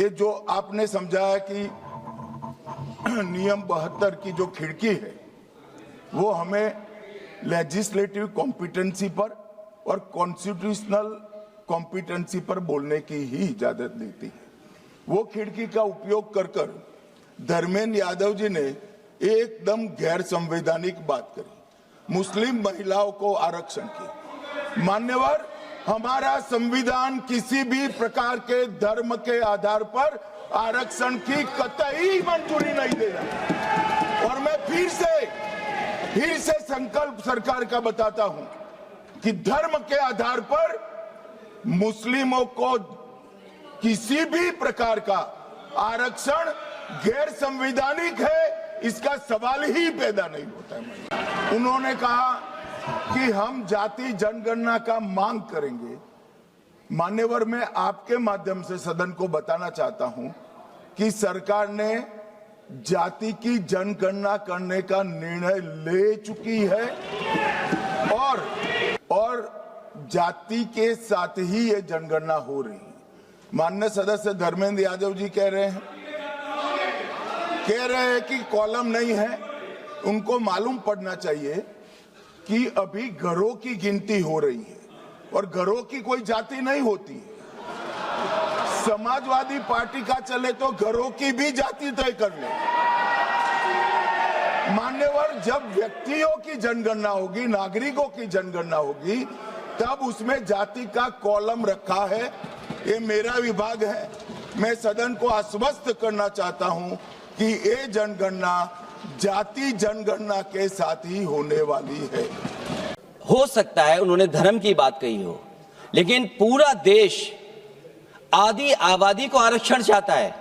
ये जो आपने समझाया कि नियम 72 की जो खिड़की है वो हमें लेजिस्लेटिव कॉम्पिटेंसी पर और कॉन्स्टिट्यूशनल कॉम्पिटेंसी पर बोलने की ही इजाजत देती है। वो खिड़की का उपयोग कर धर्मेंद्र यादव जी ने एकदम गैर संवैधानिक बात करी, मुस्लिम महिलाओं को आरक्षण की। मान्यवर, हमारा संविधान किसी भी प्रकार के धर्म के आधार पर आरक्षण की कतई मंजूरी नहीं दे रहा। और मैं फिर से संकल्प सरकार का बताता हूं कि धर्म के आधार पर मुस्लिमों को किसी भी प्रकार का आरक्षण गैर संवैधानिक है, इसका सवाल ही पैदा नहीं होता है। उन्होंने कहा कि हम जाति जनगणना का मांग करेंगे। मान्यवर, मैं आपके माध्यम से सदन को बताना चाहता हूं कि सरकार ने जाति की जनगणना करने का निर्णय ले चुकी है और जाति के साथ ही ये जनगणना हो रही है। माननीय सदस्य धर्मेंद्र यादव जी कह रहे हैं कि कॉलम नहीं है। उनको मालूम पड़ना चाहिए कि अभी घरों की गिनती हो रही है और घरों की कोई जाति नहीं होती है। समाजवादी पार्टी का चले तो घरों की भी जाति तय कर ले। मान्यवर, जब व्यक्तियों की जनगणना होगी, नागरिकों की जनगणना होगी, तब उसमें जाति का कॉलम रखा है। ये मेरा विभाग है। मैं सदन को आश्वस्त करना चाहता हूं कि ये जनगणना जाति जनगणना के साथ ही होने वाली है। हो सकता है उन्होंने धर्म की बात कही हो, लेकिन पूरा देश आदि आबादी को आरक्षण चाहता है।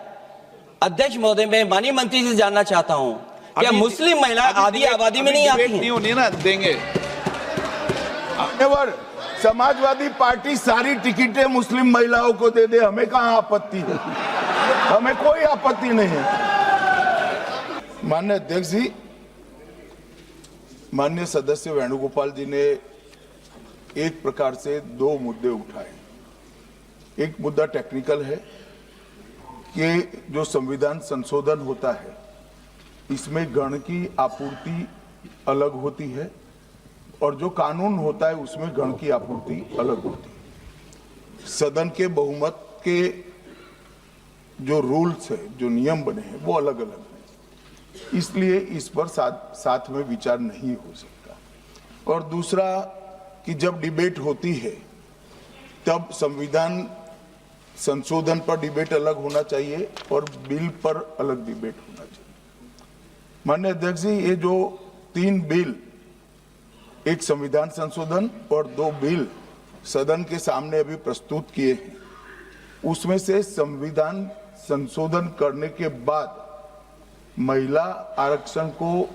अध्यक्ष महोदय, मैं माननीय मंत्री से जानना चाहता हूं, क्या मुस्लिम महिला आदि आबादी में नहीं आती नहीं होनी ना देंगे। समाजवादी पार्टी सारी टिकटें मुस्लिम महिलाओं को दे दे, हमें कहां आपत्ति है? हमें कोई आपत्ति नहीं है। माननीय अध्यक्ष जी, माननीय सदस्य वेणुगोपाल जी ने एक प्रकार से दो मुद्दे उठाए। एक मुद्दा टेक्निकल है कि जो संविधान संशोधन होता है इसमें गण की आपूर्ति अलग होती है और जो कानून होता है उसमें गण की आपूर्ति अलग होती है। सदन के बहुमत के जो रूल्स है, जो नियम बने हैं, वो अलग अलग हैं, इसलिए इस पर साथ में विचार नहीं हो सकता। और दूसरा कि जब डिबेट होती है तब संविधान संशोधन पर डिबेट अलग होना चाहिए और बिल पर अलग डिबेट होना चाहिए। माननीय अध्यक्ष जी, ये जो 3 बिल, एक संविधान संशोधन और 2 बिल सदन के सामने अभी प्रस्तुत किए हैं, उसमें से संविधान संशोधन करने के बाद महिला आरक्षण को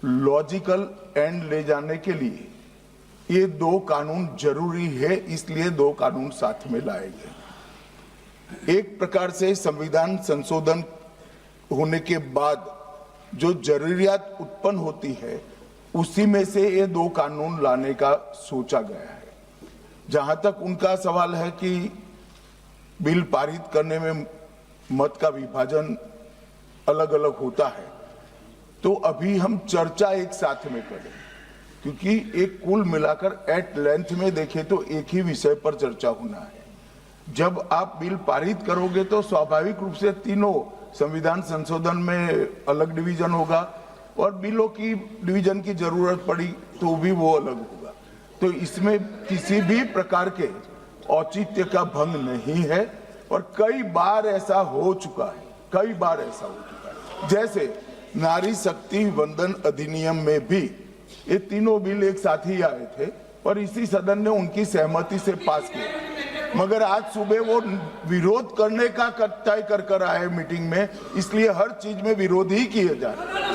लॉजिकल एंड ले जाने के लिए ये 2 कानून जरूरी है, इसलिए 2 कानून साथ में लाए गए। एक प्रकार से संविधान संशोधन होने के बाद जो जरूरियात उत्पन्न होती है उसी में से ये 2 कानून लाने का सोचा गया है। जहां तक उनका सवाल है कि बिल पारित करने में मत का विभाजन अलग अलग होता है, तो अभी हम चर्चा एक साथ में करें, क्योंकि एक कुल मिलाकर एट लेंथ में देखें तो एक ही विषय पर चर्चा होना है। जब आप बिल पारित करोगे तो स्वाभाविक रूप से तीनों संविधान संशोधन में अलग डिवीजन होगा और बिलों की डिवीजन की जरूरत पड़ी तो भी वो अलग होगा। तो इसमें किसी भी प्रकार के औचित्य का भंग नहीं है और कई बार ऐसा हो चुका है। जैसे नारी शक्ति वंदन अधिनियम में भी ये तीनों बिल एक साथ ही आए थे और इसी सदन ने उनकी सहमति से पास किया, मगर आज सुबह वो विरोध करने का तय कर आए मीटिंग में, इसलिए हर चीज में विरोध ही किए जा रहे हैं।